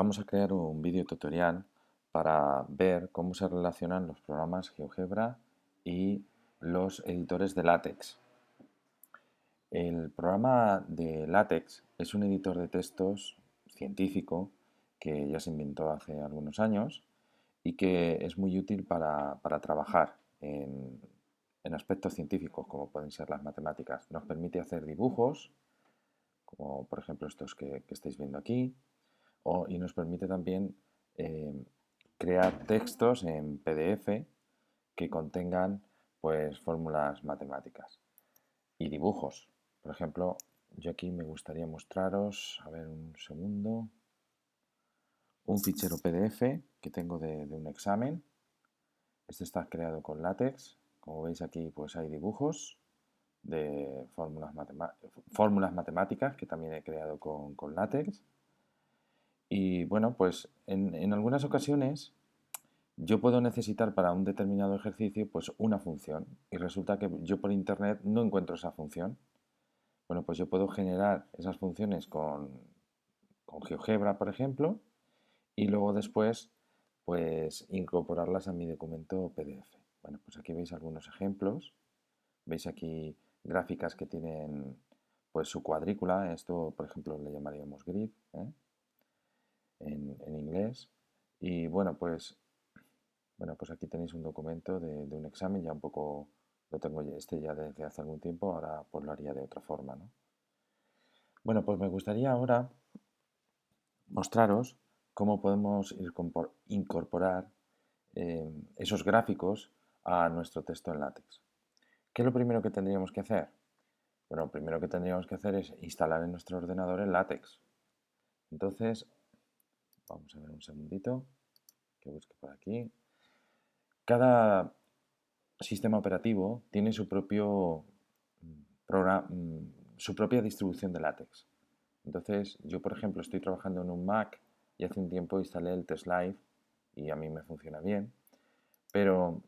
vamos a crear un vídeo tutorial para ver cómo se relacionan los programas GeoGebra y los editores de LaTeX. El programa de LaTeX es un editor de textos científico que ya se inventó hace algunos años y que es muy útil para trabajar en aspectos científicos como pueden ser las matemáticas. Nos permite hacer dibujos, como por ejemplo estos que estáis viendo aquí, y nos permite también eh, crear textos en PDF que contengan pues fórmulas matemáticas y dibujos. Por ejemplo, yo aquí me gustaría mostraros, a ver un segundo, un fichero PDF que tengo de un examen. Este está creado con LaTeX. Como veis aquí pues hay dibujos de fórmulas matemáticas que también he creado con LaTeX. Y bueno, pues en algunas ocasiones yo puedo necesitar para un determinado ejercicio pues una función y resulta que yo por internet no encuentro esa función. Bueno, pues yo puedo generar esas funciones con GeoGebra, por ejemplo, y luego después pues incorporarlas a mi documento PDF. Bueno, pues aquí veis algunos ejemplos. Veis aquí gráficas que tienen pues su cuadrícula. Esto, por ejemplo, le llamaríamos grid, ¿eh? en inglés. Y bueno, pues aquí tenéis un documento de un examen, ya un poco lo tengo ya desde hace algún tiempo, ahora pues lo haría de otra forma, ¿no? Bueno, pues me gustaría ahora mostraros cómo podemos incorporar esos gráficos a nuestro texto en LaTeX. ¿Qué es lo primero que tendríamos que hacer? Bueno, lo primero que tendríamos que hacer es instalar en nuestro ordenador el LaTeX. Entonces, vamos a ver un segundito, que busque por aquí. Cada sistema operativo tiene su propia distribución de LaTeX. Entonces, yo por ejemplo estoy trabajando en un Mac y hace un tiempo instalé el TestLive y a mí me funciona bien, pero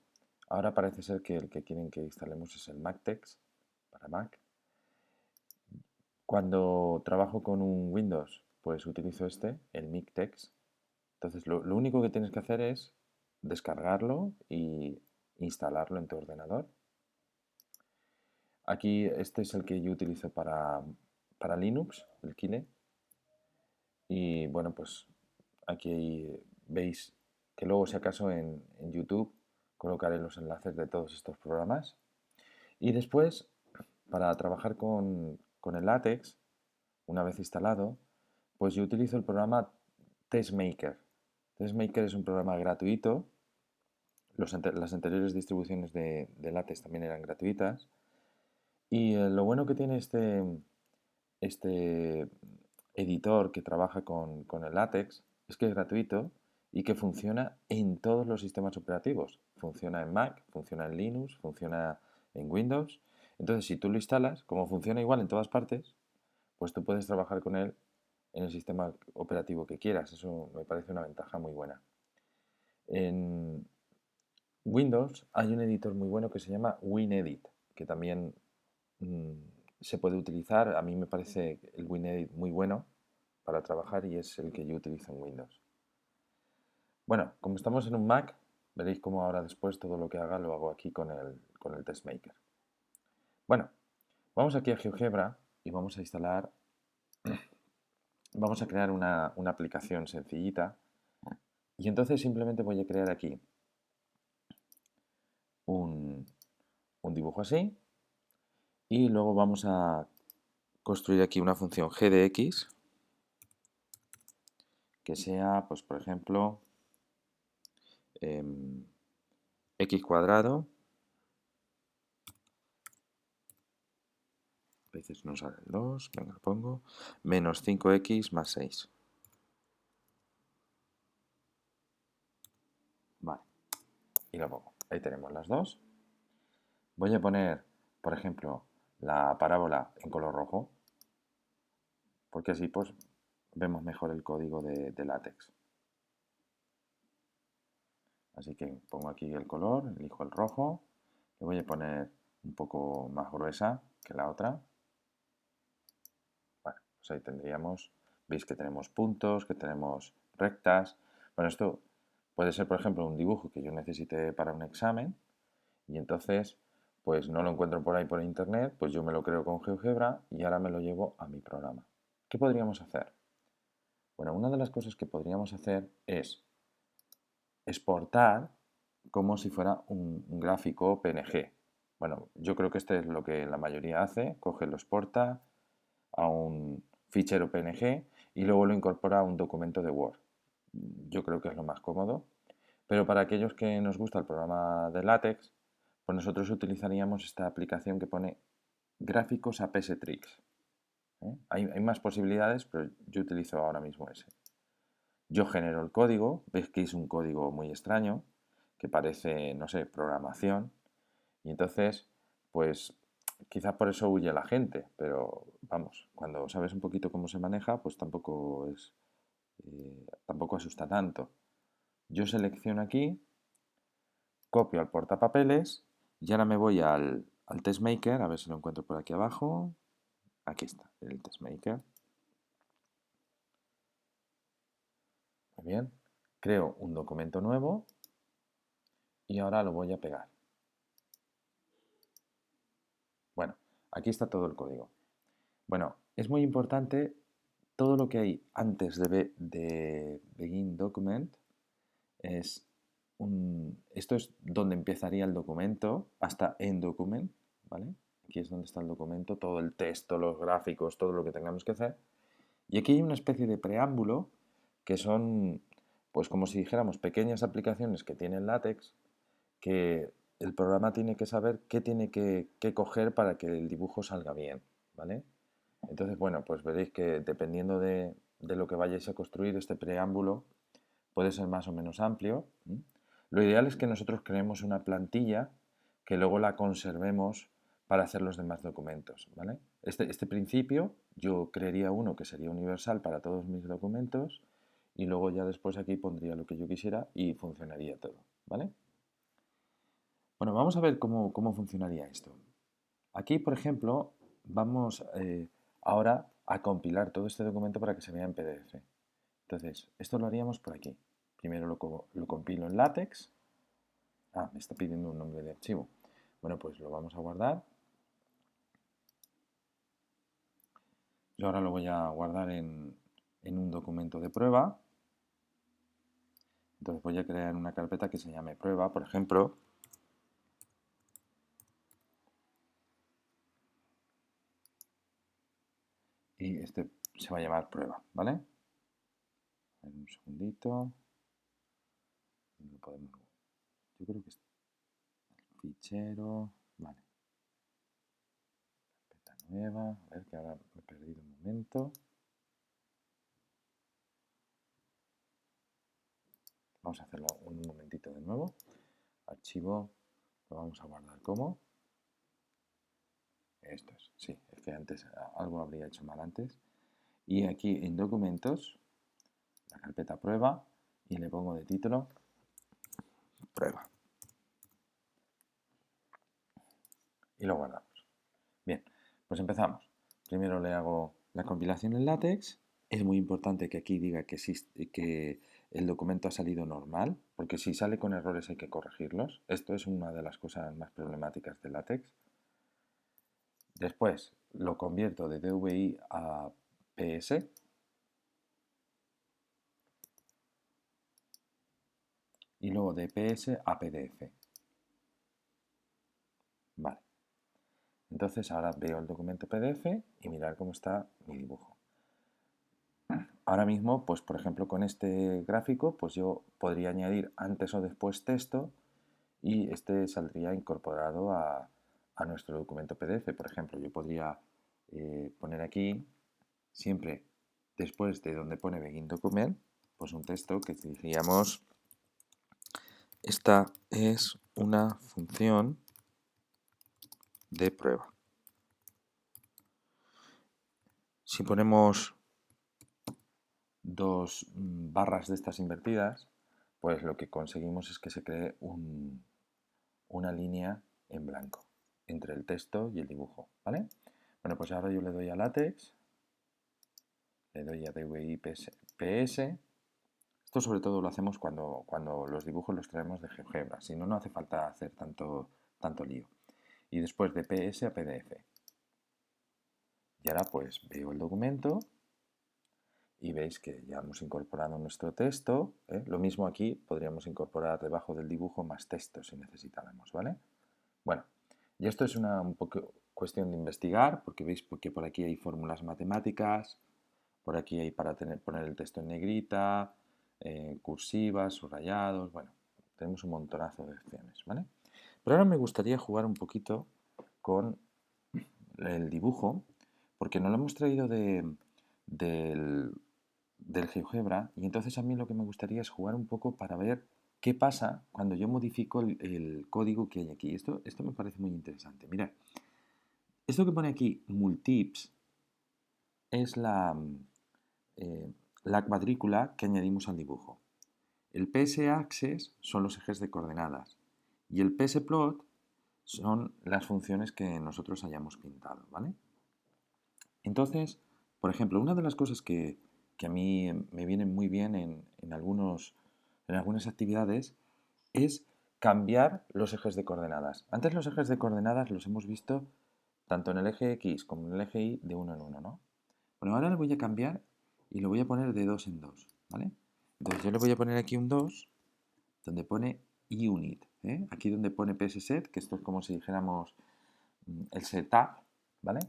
ahora parece ser que el que quieren que instalemos es el MacTeX para Mac. Cuando trabajo con un Windows, pues utilizo el MikTeX. Entonces, lo único que tienes que hacer es descargarlo y instalarlo en tu ordenador. Aquí este es el que yo utilizo para Linux, el Kile. Y bueno, pues aquí veis que luego si acaso en YouTube colocaré los enlaces de todos estos programas. Y después, para trabajar con el LaTeX, una vez instalado, pues yo utilizo el programa TestMaker. TestMaker es un programa gratuito. Las anteriores distribuciones de LaTeX también eran gratuitas. Y lo bueno que tiene este editor que trabaja con el LaTeX es que es gratuito y que funciona en todos los sistemas operativos. Funciona en Mac, funciona en Linux, funciona en Windows. Entonces, si tú lo instalas, como funciona igual en todas partes, pues tú puedes trabajar con él en el sistema operativo que quieras. Eso me parece una ventaja muy buena. En Windows hay un editor muy bueno que se llama WinEdit, que también mm, se puede utilizar. A mí me parece el WinEdit muy bueno para trabajar y es el que yo utilizo en Windows. Bueno, como estamos en un Mac, veréis cómo ahora después todo lo que haga lo hago aquí con el TestMaker. Bueno, vamos aquí a GeoGebra y vamos a crear una aplicación sencillita y entonces simplemente voy a crear aquí un, un dibujo así y luego vamos a construir aquí una función g de x que sea, pues por ejemplo, x cuadrado, a veces no sale el 2, venga, lo pongo, menos 5x más 6. Vale, y lo pongo. Ahí tenemos las dos. Voy a poner, por ejemplo, la parábola en color rojo, porque así pues vemos mejor el código de LaTeX. Así que pongo aquí el color, elijo el rojo, le voy a poner un poco más gruesa que la otra. Bueno, pues ahí tendríamos, veis que tenemos puntos, que tenemos rectas. Bueno, esto puede ser, por ejemplo, un dibujo que yo necesite para un examen y entonces, pues no lo encuentro por ahí por internet, pues yo me lo creo con GeoGebra y ahora me lo llevo a mi programa. ¿Qué podríamos hacer? Bueno, una de las cosas que podríamos hacer es exportar como si fuera un gráfico PNG. Bueno, yo creo que este es lo que la mayoría hace, coge, lo exporta a un fichero PNG y luego lo incorpora a un documento de Word. Yo creo que es lo más cómodo, pero para aquellos que nos gusta el programa de LaTeX, pues nosotros utilizaríamos esta aplicación que pone gráficos a PSTricks. Hay más posibilidades, pero yo utilizo ahora mismo ese. Yo genero el código, ves que es un código muy extraño, que parece, no sé, programación, y entonces, pues quizás por eso huye la gente, pero vamos, cuando sabes un poquito cómo se maneja, pues tampoco asusta tanto. Yo selecciono aquí, copio al portapapeles y ahora me voy al TestMaker, a ver si lo encuentro por aquí abajo. Aquí está, el TestMaker. Muy bien. Creo un documento nuevo y ahora lo voy a pegar. Bueno, aquí está todo el código. Bueno, es muy importante todo lo que hay antes de begin document. Esto es donde empezaría el documento hasta end document, ¿vale? Aquí es donde está el documento, todo el texto, los gráficos, todo lo que tengamos que hacer. Y aquí hay una especie de preámbulo que son, pues como si dijéramos, pequeñas aplicaciones que tiene LaTeX que el programa tiene que saber qué tiene que coger para que el dibujo salga bien, ¿vale? Entonces, bueno, pues veréis que dependiendo de lo que vayáis a construir, este preámbulo puede ser más o menos amplio. Lo ideal es que nosotros creemos una plantilla que luego la conservemos para hacer los demás documentos, ¿vale? Este principio yo crearía uno que sería universal para todos mis documentos y luego ya después aquí pondría lo que yo quisiera y funcionaría todo, ¿vale? Bueno, vamos a ver cómo funcionaría esto. Aquí, por ejemplo, vamos ahora a compilar todo este documento para que se vea en PDF. Entonces, esto lo haríamos por aquí. Primero lo compilo en LaTeX. Ah, me está pidiendo un nombre de archivo. Bueno, pues lo vamos a guardar. Yo ahora lo voy a guardar en un documento de prueba. Entonces voy a crear una carpeta que se llame prueba, por ejemplo. Y este se va a llamar prueba, ¿vale? Un segundito. Lo podemos... Yo creo que es el fichero. Vale. Carpeta nueva. A ver que ahora me he perdido un momento. Vamos a hacerlo un momentito de nuevo. Archivo, lo vamos a guardar como. Esto es, sí, es que antes algo habría hecho mal antes. Y aquí en documentos, la carpeta prueba y le pongo de título prueba. Y lo guardamos. Bien, pues empezamos. Primero le hago la compilación en LaTeX. Es muy importante que aquí diga que el documento ha salido normal, porque si sale con errores hay que corregirlos. Esto es una de las cosas más problemáticas de LaTeX. Después lo convierto de DVI a PS. Y luego de PS a PDF. Vale. Entonces ahora veo el documento PDF y mirar cómo está mi dibujo. Ahora mismo, pues por ejemplo con este gráfico, pues yo podría añadir antes o después texto y este saldría incorporado a nuestro documento PDF. Por ejemplo, yo podría poner aquí, siempre después de donde pone Begin Document, pues un texto que diríamos, esta es una función de prueba. Si ponemos dos barras de estas invertidas, pues lo que conseguimos es que se cree una línea en blanco entre el texto y el dibujo, ¿vale? Bueno, pues ahora yo le doy a LaTeX, le doy a DVI PS Esto sobre todo lo hacemos cuando los dibujos los traemos de GeoGebra, si no, no hace falta hacer tanto lío. Y después de PS a PDF. Y ahora pues veo el documento y veis que ya hemos incorporado nuestro texto, ¿eh? Lo mismo aquí, podríamos incorporar debajo del dibujo más texto si necesitáramos, ¿vale? Bueno, y esto es un poco cuestión de investigar, porque veis que por aquí hay fórmulas matemáticas, por aquí hay para poner el texto en negrita, cursivas, subrayados, bueno, tenemos un montonazo de opciones, ¿vale? Pero ahora me gustaría jugar un poquito con el dibujo, porque no lo hemos traído del, del GeoGebra, y entonces a mí lo que me gustaría es jugar un poco para ver qué pasa cuando yo modifico el código que hay aquí. Esto me parece muy interesante. Mirad, esto que pone aquí, multips, es eh, la cuadrícula que añadimos al dibujo. El ps-axis son los ejes de coordenadas y el ps-plot son las funciones que nosotros hayamos pintado, ¿vale? Entonces, por ejemplo, una de las cosas que a mí me vienen muy bien en algunas actividades es cambiar los ejes de coordenadas. Antes los ejes de coordenadas los hemos visto tanto en el eje X como en el eje Y de uno en uno, ¿no? Bueno, ahora lo voy a cambiar y lo voy a poner de dos en dos, ¿vale? Entonces yo le voy a poner aquí un 2 donde pone unit, ¿eh? Aquí donde pone psset, que esto es como si dijéramos el setup, ¿vale?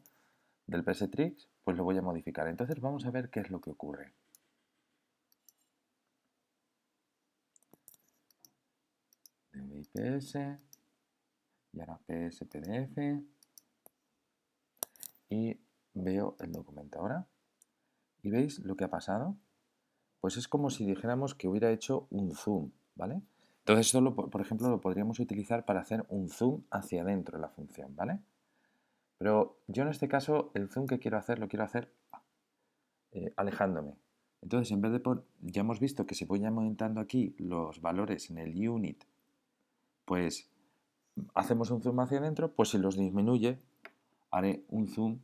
Del pstrix, pues lo voy a modificar. Entonces vamos a ver qué es lo que ocurre. DVIPS y ahora PSPDF y veo el documento ahora. ¿Y veis lo que ha pasado? Pues es como si dijéramos que hubiera hecho un zoom, ¿vale? Entonces esto, por ejemplo, lo podríamos utilizar para hacer un zoom hacia adentro de la función, ¿vale? Pero yo en este caso el zoom que quiero hacer lo quiero hacer alejándome. Entonces, en vez de ya hemos visto que si voy aumentando aquí los valores en el unit, pues hacemos un zoom hacia adentro, pues si los disminuye, haré un zoom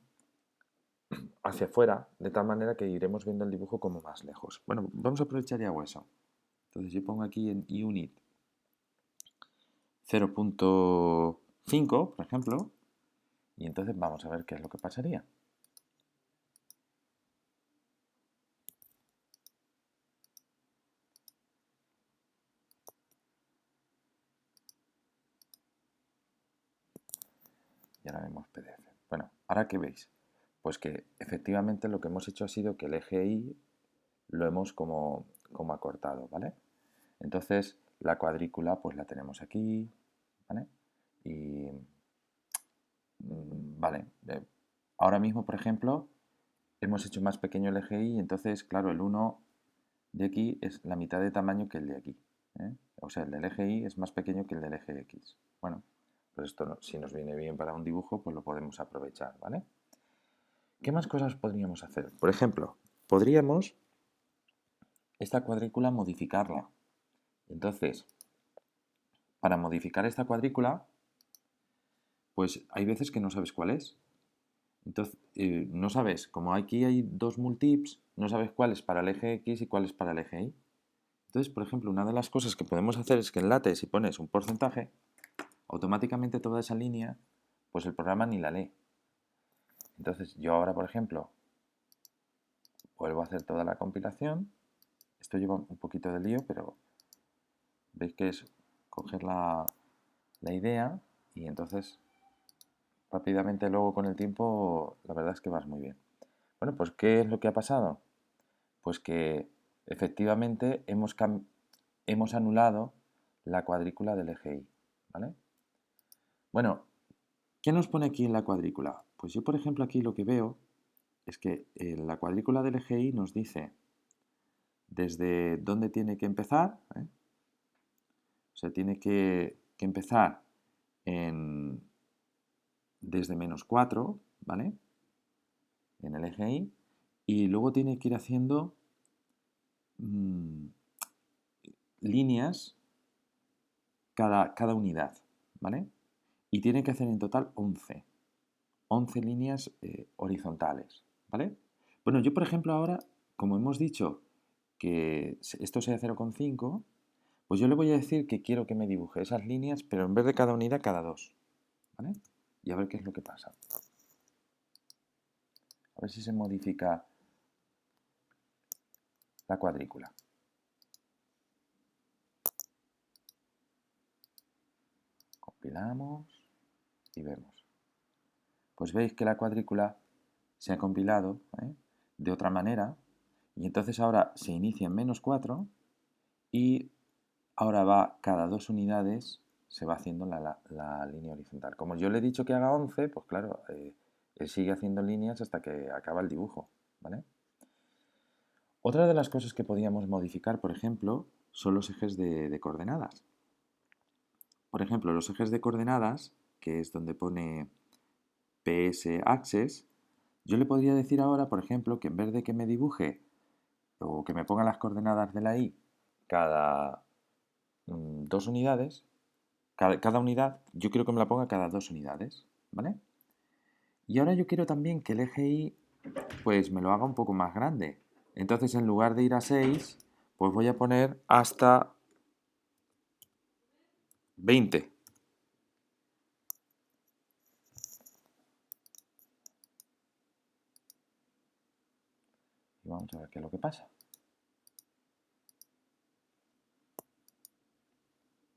hacia afuera, de tal manera que iremos viendo el dibujo como más lejos. Bueno, vamos a aprovechar y hago eso. Entonces yo pongo aquí en unit 0.5, por ejemplo, y entonces vamos a ver qué es lo que pasaría. Y ahora vemos PDF. Bueno, ¿ahora qué veis? Pues que efectivamente lo que hemos hecho ha sido que el eje Y lo hemos como acortado, ¿vale? Entonces la cuadrícula pues la tenemos aquí, ¿vale? Y vale, ahora mismo por ejemplo hemos hecho más pequeño el eje Y, entonces claro, el 1 de aquí es la mitad de tamaño que el de aquí, ¿eh? O sea, el del eje Y es más pequeño que el del eje X. Bueno, pues esto si nos viene bien para un dibujo, pues lo podemos aprovechar, ¿vale? ¿Qué más cosas podríamos hacer? Por ejemplo, podríamos esta cuadrícula modificarla. Entonces, para modificar esta cuadrícula, pues hay veces que no sabes cuál es. Entonces, no sabes, como aquí hay dos multips, no sabes cuál es para el eje X y cuál es para el eje Y. Entonces, por ejemplo, una de las cosas que podemos hacer es que en LaTeX, si pones un porcentaje, automáticamente toda esa línea, pues el programa ni la lee. Entonces, yo ahora, por ejemplo, vuelvo a hacer toda la compilación. Esto lleva un poquito de lío, pero veis que es coger la idea y entonces rápidamente luego con el tiempo la verdad es que vas muy bien. Bueno, pues ¿qué es lo que ha pasado? Pues que efectivamente hemos anulado la cuadrícula del eje Y, ¿vale? Bueno, ¿qué nos pone aquí en la cuadrícula? Pues yo, por ejemplo, aquí lo que veo es que la cuadrícula del eje Y nos dice desde dónde tiene que empezar, ¿eh? O sea, tiene que empezar desde -4, ¿vale? En el eje Y, y luego tiene que ir haciendo mmm, líneas cada unidad, ¿vale? Y tiene que hacer en total 11 líneas horizontales, ¿vale? Bueno, yo por ejemplo ahora, como hemos dicho que esto sea 0,5, pues yo le voy a decir que quiero que me dibuje esas líneas, pero en vez de cada unidad, cada dos. ¿Vale? Y a ver qué es lo que pasa. A ver si se modifica la cuadrícula. Compilamos y vemos. Pues veis que la cuadrícula se ha compilado de otra manera y entonces ahora se inicia en -4 y ahora va cada 2 unidades, se va haciendo la línea horizontal. Como yo le he dicho que haga 11, pues claro, él sigue haciendo líneas hasta que acaba el dibujo. ¿Vale? Otra de las cosas que podíamos modificar, por ejemplo, son los ejes de coordenadas. Por ejemplo, los ejes de coordenadas, que es donde pone PS Axis, yo le podría decir ahora, por ejemplo, que en vez de que me dibuje o que me ponga las coordenadas de la Y cada 2 unidades, cada unidad, yo quiero que me la ponga cada 2 unidades, ¿vale? Y ahora yo quiero también que el eje Y pues me lo haga un poco más grande. Entonces en lugar de ir a 6, pues voy a poner hasta 20. Y vamos a ver qué es lo que pasa.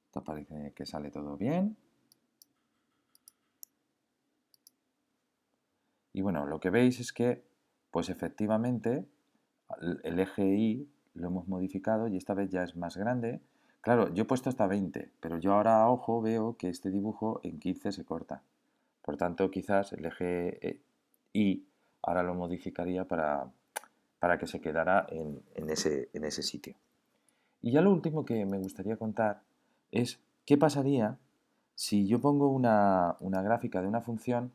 Esto parece que sale todo bien. Y bueno, lo que veis es que, pues efectivamente, el eje Y lo hemos modificado y esta vez ya es más grande. Claro, yo he puesto hasta 20, pero yo ahora a ojo veo que este dibujo en 15 se corta. Por tanto, quizás el eje Y ahora lo modificaría para que se quedara en ese sitio. Y ya lo último que me gustaría contar es qué pasaría si yo pongo una gráfica de una función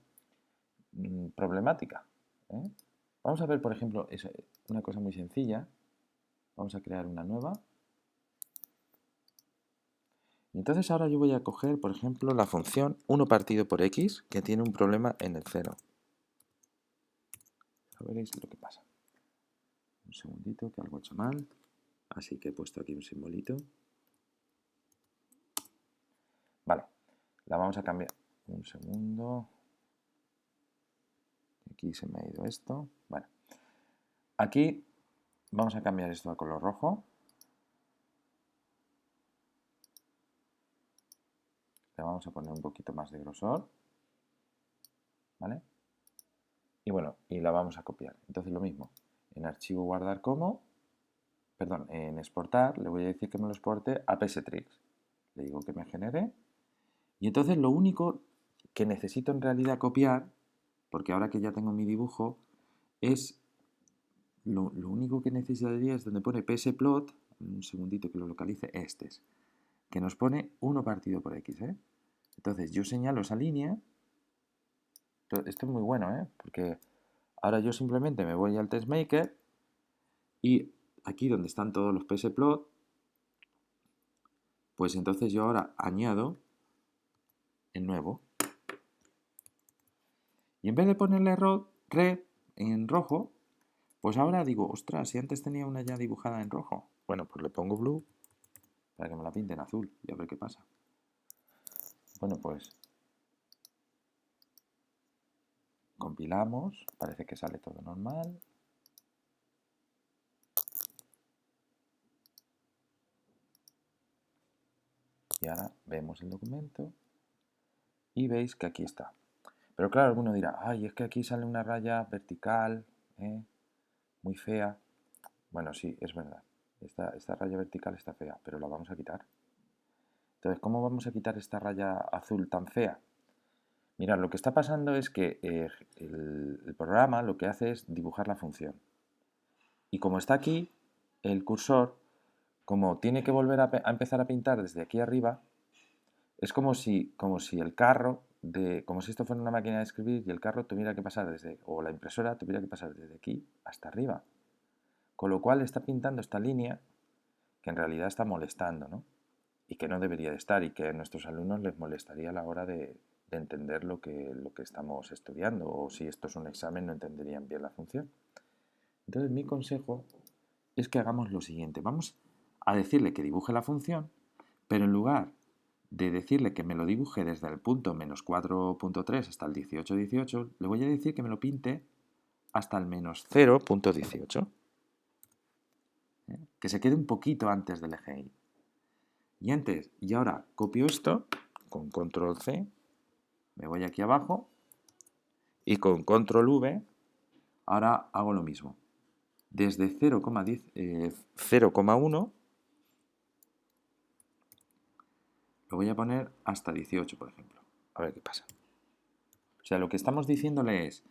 problemática. ¿eh? Vamos a ver, por ejemplo, una cosa muy sencilla. Vamos a crear una nueva. Y entonces ahora yo voy a coger, por ejemplo, la función 1 partido por x, que tiene un problema en el 0. A veréis lo que pasa. Un segundito, que algo he hecho mal. Así que he puesto aquí un simbolito. Vale, la vamos a cambiar. Un segundo. Aquí se me ha ido esto. Bueno, aquí vamos a cambiar esto a color rojo. Le vamos a poner un poquito más de grosor. ¿Vale? Y bueno, y la vamos a copiar. Entonces lo mismo. En archivo guardar como, perdón, en exportar, le voy a decir que me lo exporte a pstrix. Le digo que me genere. Y entonces lo único que necesito en realidad copiar, porque ahora que ya tengo mi dibujo, es lo único que necesitaría es donde pone psplot, un segundito que lo localice, este es, que nos pone 1 partido por x. Entonces yo señalo esa línea, esto es muy bueno, porque ahora yo simplemente me voy al testmaker y aquí donde están todos los psplot, pues entonces yo ahora añado el nuevo. Y en vez de ponerle red en rojo, pues ahora digo, ostras, si antes tenía una ya dibujada en rojo. Bueno, pues le pongo blue para que me la pinte en azul y a ver qué pasa. Bueno, pues compilamos, parece que sale todo normal. Y ahora vemos el documento y veis que aquí está. Pero claro, alguno dirá, ay, es que aquí sale una raya vertical, muy fea. Bueno, sí, es verdad. Esta raya vertical está fea, pero la vamos a quitar. Entonces, ¿cómo vamos a quitar esta raya azul tan fea? Mirad, lo que está pasando es que el programa lo que hace es dibujar la función. Y como está aquí, el cursor, como tiene que volver a empezar a pintar desde aquí arriba, es como si el carro, como si esto fuera una máquina de escribir y el carro tuviera que pasar o la impresora tuviera que pasar desde aquí hasta arriba. Con lo cual está pintando esta línea que en realidad está molestando, ¿no? Y que no debería de estar y que a nuestros alumnos les molestaría a la hora de entender lo que estamos estudiando o si esto es un examen no entenderían bien la función. Entonces mi consejo es que hagamos lo siguiente. Vamos a decirle que dibuje la función, pero en lugar de decirle que me lo dibuje desde el punto menos 4.3 hasta el 18,18, le voy a decir que me lo pinte hasta el menos 0.18. Que se quede un poquito antes del eje Y. Y ahora copio esto con control C, me voy aquí abajo y con control V ahora hago lo mismo. Desde 0,1 lo voy a poner hasta 18, por ejemplo. A ver qué pasa. O sea, lo que estamos diciéndole es,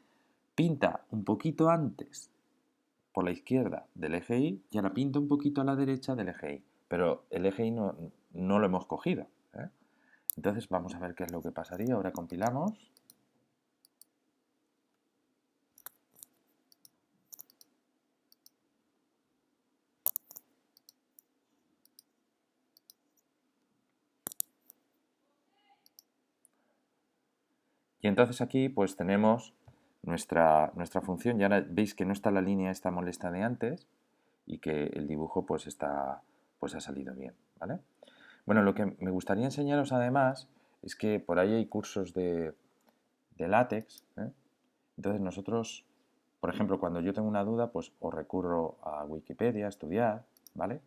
pinta un poquito antes por la izquierda del eje Y y ahora pinta un poquito a la derecha del eje Y. Pero el eje Y no lo hemos cogido. Entonces vamos a ver qué es lo que pasaría. Ahora compilamos. Y entonces aquí pues tenemos nuestra función y ahora veis que no está la línea esta molesta de antes y que el dibujo pues ha salido bien, ¿vale? Bueno, lo que me gustaría enseñaros además es que por ahí hay cursos de látex, ¿eh? Entonces nosotros, por ejemplo, cuando yo tengo una duda, pues o recurro a Wikipedia a estudiar, ¿vale?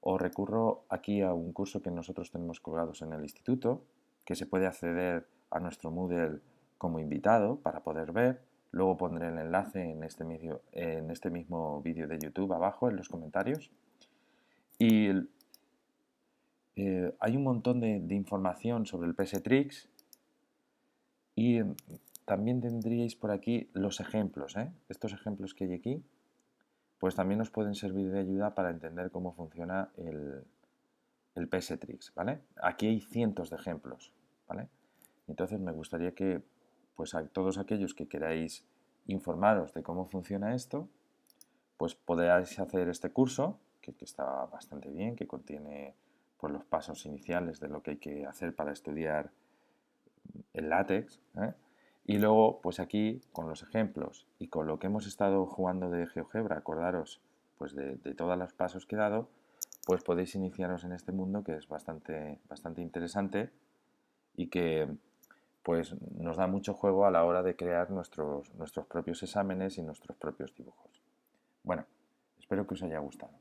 O recurro aquí a un curso que nosotros tenemos colgados en el instituto, que se puede acceder a nuestro Moodle como invitado para poder ver. Luego pondré el enlace en este mismo vídeo de YouTube abajo en los comentarios. Y hay un montón de información sobre el PS-Tricks y también tendríais por aquí los ejemplos. Estos ejemplos que hay aquí, pues también nos pueden servir de ayuda para entender cómo funciona el PS-Tricks, ¿vale? Aquí hay cientos de ejemplos, ¿vale? Entonces me gustaría que, pues a todos aquellos que queráis informaros de cómo funciona esto, pues podáis hacer este curso, que está bastante bien, que contiene pues, los pasos iniciales de lo que hay que hacer para estudiar el látex, Y luego, pues aquí, con los ejemplos y con lo que hemos estado jugando de GeoGebra, acordaros pues de todos los pasos que he dado, pues podéis iniciaros en este mundo que es bastante interesante y que pues nos da mucho juego a la hora de crear nuestros propios exámenes y nuestros propios dibujos. Bueno, espero que os haya gustado.